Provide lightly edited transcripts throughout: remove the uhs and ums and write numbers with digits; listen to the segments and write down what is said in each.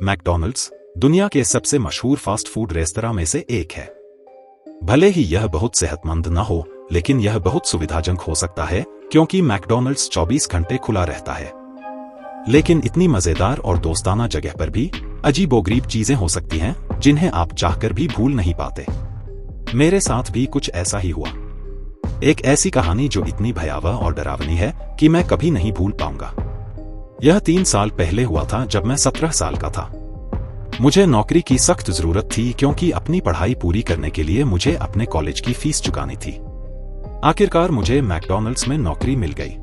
McDonald's दुनिया के सबसे मशहूर फास्ट फूड रेस्तरां में से एक है। भले ही यह बहुत सेहतमंद न हो, लेकिन यह बहुत सुविधाजनक हो सकता है क्योंकि मैकडॉनल्ड्स 24 घंटे खुला रहता है। लेकिन इतनी मजेदार और दोस्ताना जगह पर भी अजीबोगरीब चीजें हो सकती हैं जिन्हें आप चाहकर भी भूल नहीं पाते। मेरे साथ भी कुछ ऐसा ही हुआ। एक ऐसी कहानी जो इतनी भयावह और डरावनी है कि मैं कभी नहीं भूल पाऊंगा। यह 3 साल पहले हुआ था जब मैं 17 साल का था। मुझे नौकरी की सख्त जरूरत थी क्योंकि अपनी पढ़ाई पूरी करने के लिए मुझे अपने कॉलेज की फीस चुकानी थी। आखिरकार मुझे मैकडॉनल्ड्स में नौकरी मिल गई।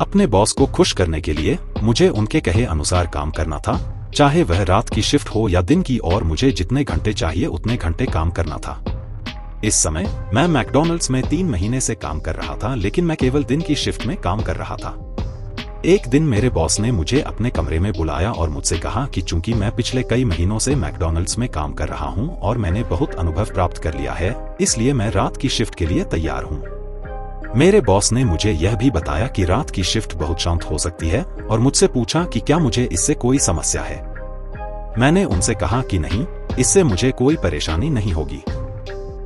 अपने बॉस को खुश करने के लिए मुझे उनके कहे अनुसार काम करना था, चाहे वह रात की शिफ्ट हो या दिन की, और मुझे जितने घंटे चाहिए उतने घंटे काम करना था। इस समय मैं मैकडॉनल्ड्स में 3 महीने से काम कर रहा था, लेकिन मैं केवल दिन की शिफ्ट में काम कर रहा था। एक दिन मेरे बॉस ने मुझे अपने कमरे में बुलाया और मुझसे कहा कि चूंकि मैं पिछले कई महीनों से मैकडॉनल्ड्स में काम कर रहा हूं और मैंने बहुत अनुभव प्राप्त कर लिया है, इसलिए मैं रात की शिफ्ट के लिए तैयार हूं। मेरे बॉस ने मुझे यह भी बताया कि रात की शिफ्ट बहुत शांत हो सकती है और मुझसे पूछा कि क्या मुझे इससे कोई समस्या है। मैंने उनसे कहा कि नहीं, इससे मुझे कोई परेशानी नहीं होगी।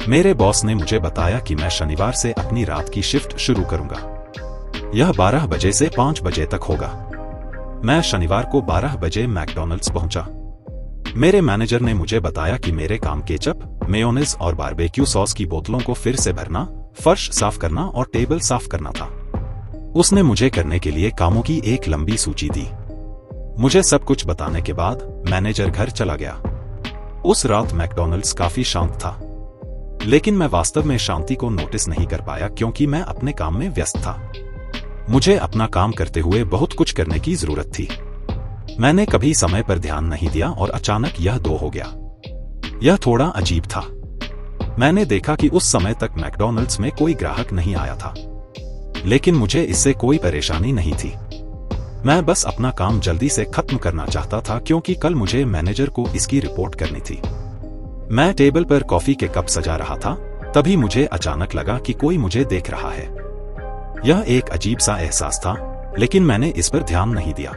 मेरे बॉस ने मुझे बताया कि मैं शनिवार से अपनी रात की शिफ्ट शुरू करूंगा। यह 12 बजे से 5 बजे तक होगा। मैं शनिवार को 12 बजे मैकडॉनल्ड्स पहुंचा। मेरे मैनेजर ने मुझे बताया कि मेरे काम केचप, मेयोनेज़ और बारबेक्यू सॉस की बोतलों को फिर से भरना, फर्श साफ करना और टेबल साफ करना था। उसने मुझे करने के लिए कामों की एक लंबी सूची दी। मुझे सब कुछ बताने के बाद मैनेजर घर चला गया। उस रात मैकडॉनल्ड्स काफी शांत था, लेकिन मैं वास्तव में शांति को नोटिस नहीं कर पाया क्योंकि मैं अपने काम में व्यस्त था। मुझे अपना काम करते हुए बहुत कुछ करने की जरूरत थी। मैंने कभी समय पर ध्यान नहीं दिया और अचानक यह 2 हो गया। यह थोड़ा अजीब था। मैंने देखा कि उस समय तक मैकडॉनल्ड्स में कोई ग्राहक नहीं आया था, लेकिन मुझे इससे कोई परेशानी नहीं थी। मैं बस अपना काम जल्दी से खत्म करना चाहता था क्योंकि कल मुझे मैनेजर को इसकी रिपोर्ट करनी थी। मैं टेबल पर कॉफी के कप सजा रहा था, तभी मुझे अचानक लगा कि कोई मुझे देख रहा है। यह एक अजीब सा एहसास था, लेकिन मैंने इस पर ध्यान नहीं दिया।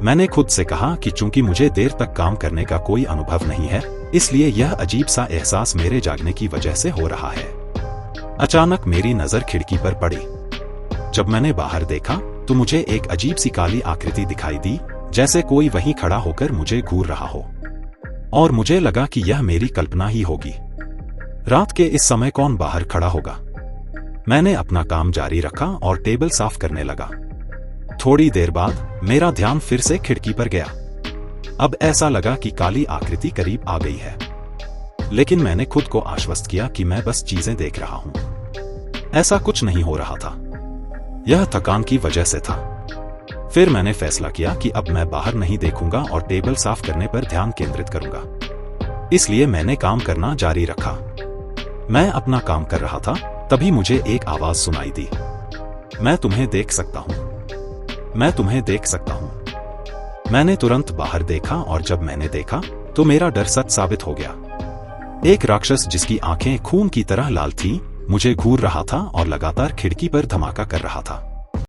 मैंने खुद से कहा कि चूंकि मुझे देर तक काम करने का कोई अनुभव नहीं है, इसलिए यह अजीब सा एहसास मेरे जागने की वजह से हो रहा है। अचानक मेरी नजर खिड़की पर पड़ी। जब मैंने बाहर देखा तो मुझे एक अजीब सी काली आकृति दिखाई दी, जैसे कोई वहीं खड़ा होकर मुझे घूर रहा हो, और मुझे लगा कि यह मेरी कल्पना ही होगी। रात के इस समय कौन बाहर खड़ा होगा? मैंने अपना काम जारी रखा और टेबल साफ करने लगा। थोड़ी देर बाद मेरा ध्यान फिर से खिड़की पर गया। अब ऐसा लगा कि काली आकृति करीब आ गई है, लेकिन मैंने खुद को आश्वस्त किया कि मैं बस चीजें देख रहा हूं। ऐसा कुछ नहीं हो रहा था। यह थकान की वजह से था। फिर मैंने फैसला किया कि अब मैं बाहर नहीं देखूंगा और टेबल साफ करने पर ध्यान केंद्रित करूंगा। इसलिए मैंने काम करना जारी रखा। मैं अपना काम कर रहा था, तभी मुझे एक आवाज सुनाई दी, मैं तुम्हें देख सकता हूं, मैं तुम्हें देख सकता हूं। मैंने तुरंत बाहर देखा और जब मैंने देखा तो मेरा डर सच साबित हो गया। एक राक्षस जिसकी आंखें खून की तरह लाल थीं, मुझे घूर रहा था और लगातार खिड़की पर धमाका कर रहा था।